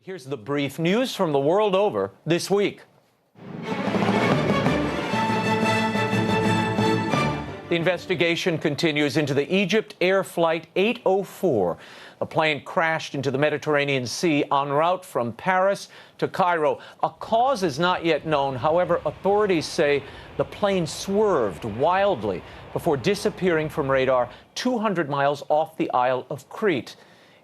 Here's the brief news from the world over this week. The investigation continues into the Egypt Air Flight 804. The plane crashed into the Mediterranean Sea en route from Paris to Cairo. A cause is not yet known. However, authorities say the plane swerved wildly before disappearing from radar 200 miles off the Isle of Crete.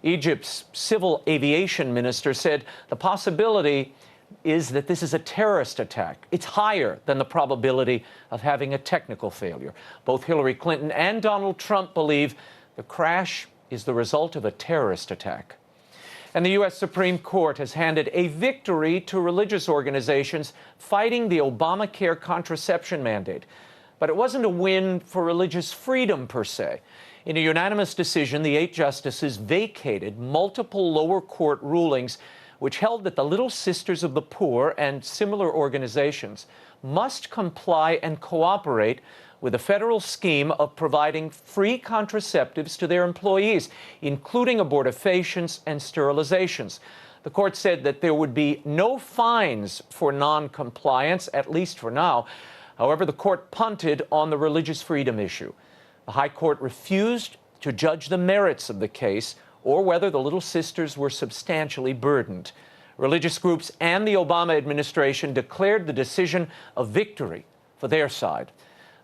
Egypt's civil aviation minister said the possibility is that this is a terrorist attack. It's higher than the probability of having a technical failure. Both Hillary Clinton and Donald Trump believe the crash is the result of a terrorist attack. And the U.S. Supreme Court has handed a victory to religious organizations fighting the Obamacare contraception mandate. But it wasn't a win for religious freedom per se. In a unanimous decision, the 8 justices vacated multiple lower court rulings which held that the Little Sisters of the Poor and similar organizations must comply and cooperate with a federal scheme of providing free contraceptives to their employees, including abortifacients and sterilizations. The court said that there would be no fines for non-compliance, at least for now. However, the court punted on the religious freedom issue. The High Court refused to judge the merits of the case or whether the Little Sisters were substantially burdened. Religious groups and the Obama administration declared the decision a victory for their side.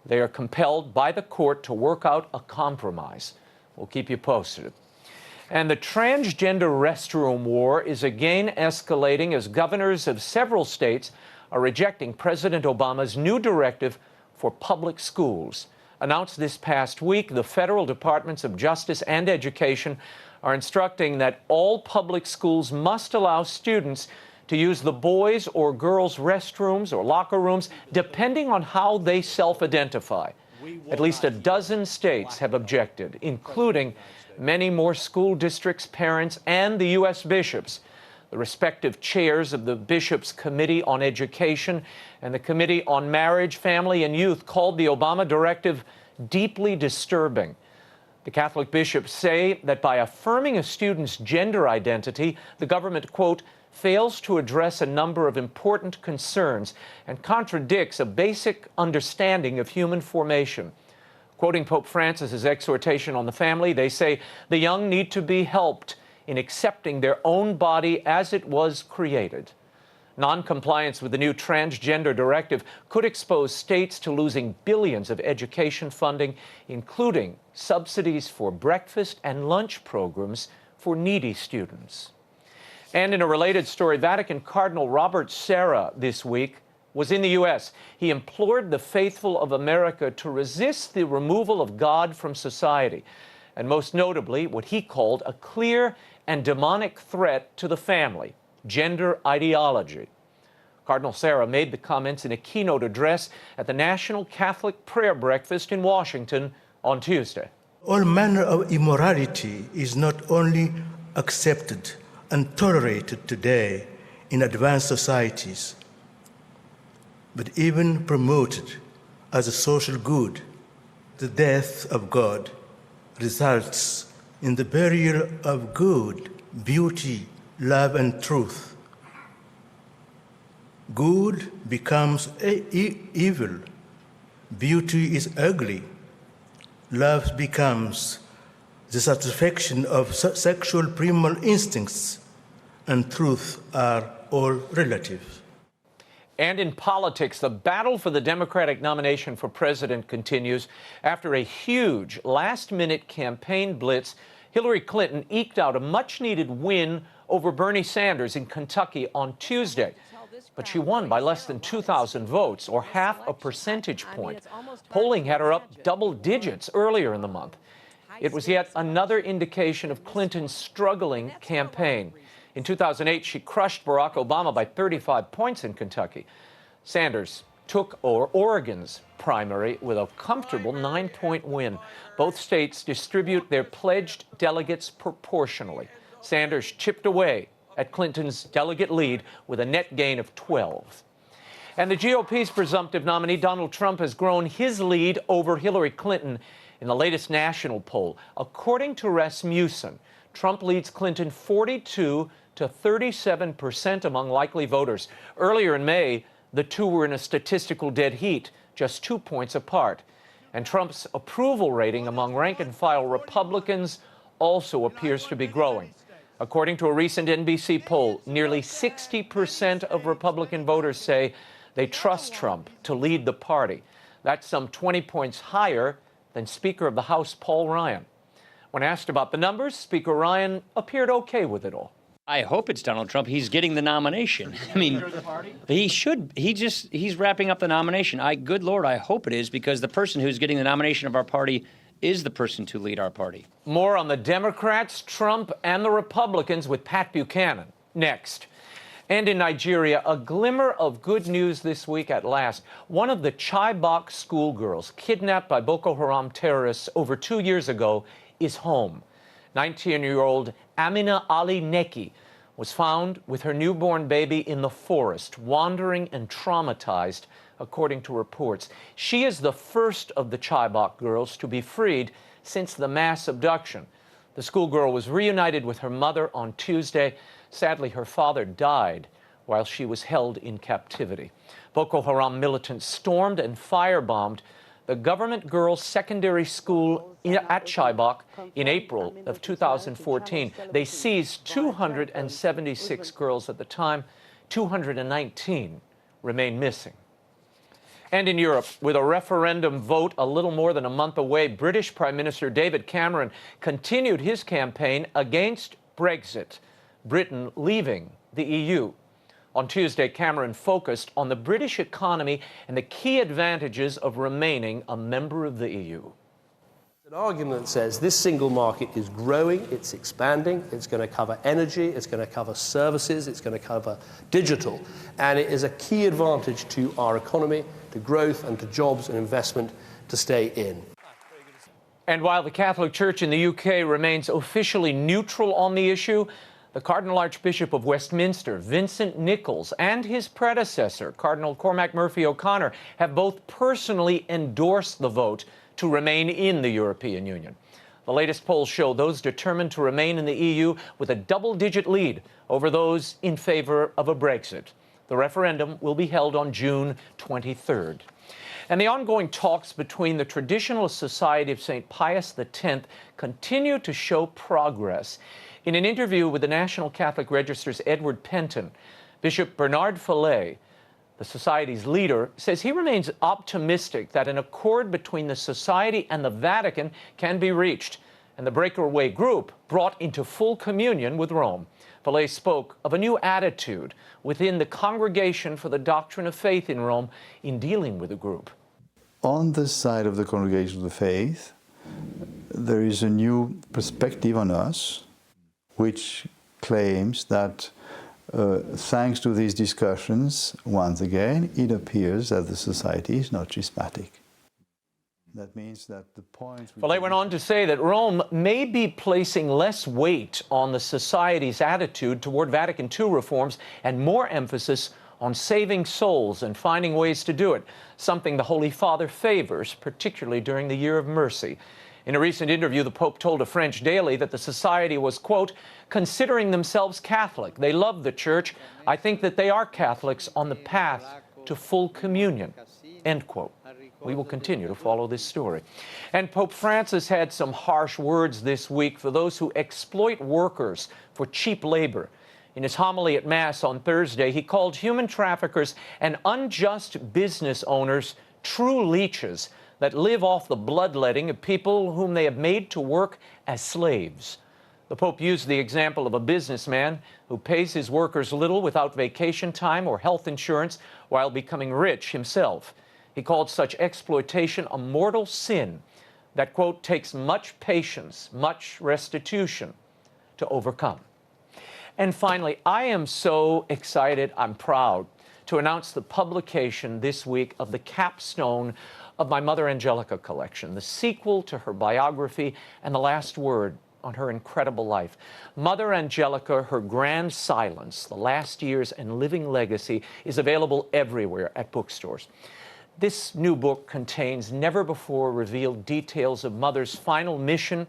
They are compelled by the court to work out a compromise. We'll keep you posted. And the transgender restroom war is again escalating as governors of several states are rejecting President Obama's new directive for public schools. Announced this past week, the federal Departments of Justice and Education are instructing that all public schools must allow students to use the boys' or girls' restrooms or locker rooms, depending on how they self-identify. At least a dozen states have objected, including many more school districts, parents, and the U.S. bishops. The respective chairs of the Bishops' Committee on Education and the Committee on Marriage, Family, and Youth called the Obama directive deeply disturbing. The Catholic bishops say that by affirming a student's gender identity, the government, quote, fails to address a number of important concerns and contradicts a basic understanding of human formation. Quoting Pope Francis's exhortation on the family, they say the young need to be helped in accepting their own body as it was created. Non-compliance with the new transgender directive could expose states to losing billions of education funding, including subsidies for breakfast and lunch programs for needy students. And in a related story, Vatican Cardinal Robert Sarah this week was in the U.S. He implored the faithful of America to resist the removal of God from society, and most notably, what he called a clear and demonic threat to the family, gender ideology. Cardinal Sarah made the comments in a keynote address at the National Catholic Prayer Breakfast in Washington on Tuesday. All manner of immorality is not only accepted and tolerated today in advanced societies, but even promoted as a social good. The death of God results in the burial of good, beauty, love, and truth. Good becomes evil. Beauty is ugly. Love becomes the satisfaction of sexual primal instincts, and truth are all relative. And in politics, the battle for the Democratic nomination for president continues. After a huge last-minute campaign blitz, Hillary Clinton eked out a much-needed win over Bernie Sanders in Kentucky on Tuesday. But she won by less than 2,000 votes, or half a percentage point. Polling had her up double digits earlier in the month. It was yet another indication of Clinton's struggling campaign. In 2008, she crushed Barack Obama by 35 points in Kentucky. Sanders took Oregon's primary with a comfortable 9-point win. Both states distribute their pledged delegates proportionally. Sanders chipped away at Clinton's delegate lead with a net gain of 12. And the GOP's presumptive nominee, Donald Trump, has grown his lead over Hillary Clinton in the latest national poll. According to Rasmussen, Trump leads Clinton 42 to 37% among likely voters. Earlier in May, the two were in a statistical dead heat, just 2 points apart. And Trump's approval rating among rank-and-file Republicans also appears to be growing. According to a recent NBC poll, nearly 60% of Republican voters say they trust Trump to lead the party. That's some 20 points higher than Speaker of the House Paul Ryan. When asked about the numbers, Speaker Ryan appeared okay with it all. I hope it's Donald Trump. He's getting the nomination. I mean, he should. He's wrapping up the nomination. Good Lord, I hope it is, because the person who's getting the nomination of our party is the person to lead our party. More on the Democrats, Trump, and the Republicans with Pat Buchanan next. And in Nigeria, a glimmer of good news this week at last. One of the Chibok schoolgirls kidnapped by Boko Haram terrorists over 2 years ago is home. 19-year-old Amina Ali Neki was found with her newborn baby in the forest, wandering and traumatized, according to reports. She is the first of the Chibok girls to be freed since the mass abduction. The schoolgirl was reunited with her mother on Tuesday. Sadly, her father died while she was held in captivity. Boko Haram militants stormed and firebombed the government girls' secondary school at Chibok in April of 2014. They seized 276 girls at the time. 219 remain missing. And in Europe, with a referendum vote a little more than a month away, British Prime Minister David Cameron continued his campaign against Brexit, Britain leaving the EU. On Tuesday, Cameron focused on the British economy and the key advantages of remaining a member of the EU. An argument that says this single market is growing, it's expanding, it's going to cover energy, it's going to cover services, it's going to cover digital, and it is a key advantage to our economy, to growth and to jobs and investment to stay in. And while the Catholic Church in the UK remains officially neutral on the issue, the Cardinal Archbishop of Westminster, Vincent Nichols, and his predecessor, Cardinal Cormac Murphy O'Connor, have both personally endorsed the vote to remain in the European Union. The latest polls show those determined to remain in the EU with a double-digit lead over those in favor of a Brexit. The referendum will be held on June 23rd. And the ongoing talks between the Traditionalist Society of St Pius X continue to show progress. In an interview with the National Catholic Register's Edward Penton, Bishop Bernard Fallet, the Society's leader, says he remains optimistic that an accord between the Society and the Vatican can be reached, and the breakaway group brought into full communion with Rome. Fallet spoke of a new attitude within the Congregation for the Doctrine of Faith in Rome in dealing with the group. On the side of the Congregation of the Faith, there is a new perspective on us, which claims that thanks to these discussions, once again, it appears that the Society is not schismatic. That means that the points... Fallet went on to say that Rome may be placing less weight on the Society's attitude toward Vatican II reforms and more emphasis on saving souls and finding ways to do it, something the Holy Father favors, particularly during the Year of Mercy. In a recent interview, the Pope told a French daily that the Society was, quote, considering themselves Catholic. They love the Church. I think that they are Catholics on the path to full communion, end quote. We will continue to follow this story. And Pope Francis had some harsh words this week for those who exploit workers for cheap labor. In his homily at Mass on Thursday, he called human traffickers and unjust business owners true leeches that live off the bloodletting of people whom they have made to work as slaves. The Pope used the example of a businessman who pays his workers little without vacation time or health insurance while becoming rich himself. He called such exploitation a mortal sin that, quote, takes much patience, much restitution to overcome. And finally, I am so excited, I'm proud to announce the publication this week of the capstone of my Mother Angelica collection, the sequel to her biography and the last word on her incredible life. Mother Angelica, Her Grand Silence, The Last Years and Living Legacy is available everywhere at bookstores. This new book contains never-before-revealed details of Mother's final mission,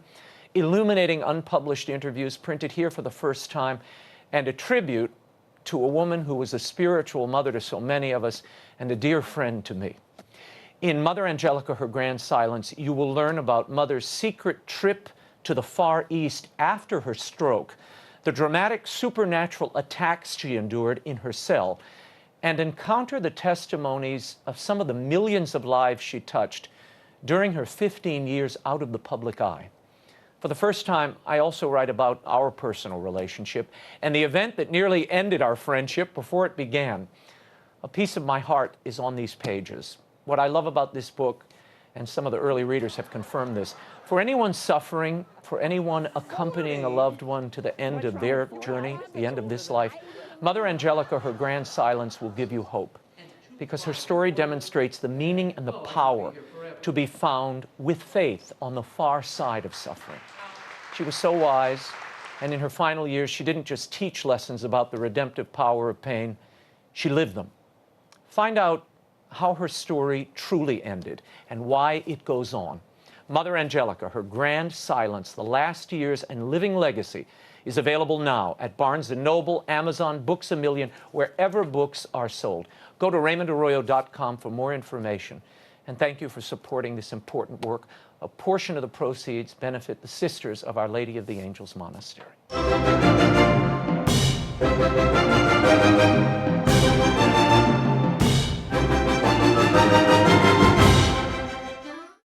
illuminating unpublished interviews printed here for the first time, and a tribute to a woman who was a spiritual mother to so many of us and a dear friend to me. In Mother Angelica, Her Grand Silence, you will learn about Mother's secret trip to the Far East after her stroke, the dramatic supernatural attacks she endured in her cell, and encounter the testimonies of some of the millions of lives she touched during her 15 years out of the public eye. For the first time, I also write about our personal relationship and the event that nearly ended our friendship before it began. A piece of my heart is on these pages. What I love about this book, and some of the early readers have confirmed this, for anyone suffering, for anyone accompanying a loved one to the end of their journey, the end of this life, Mother Angelica, Her Grand Silence will give you hope, because her story demonstrates the meaning and the power to be found with faith on the far side of suffering. She was so wise, and in her final years, she didn't just teach lessons about the redemptive power of pain, she lived them. Find out how her story truly ended and why it goes on. Mother Angelica, Her Grand Silence, The Last Years and Living Legacy is available now at Barnes & Noble, Amazon, Books A Million, wherever books are sold. Go to RaymondArroyo.com for more information. And thank you for supporting this important work. A portion of the proceeds benefit the Sisters of Our Lady of the Angels Monastery.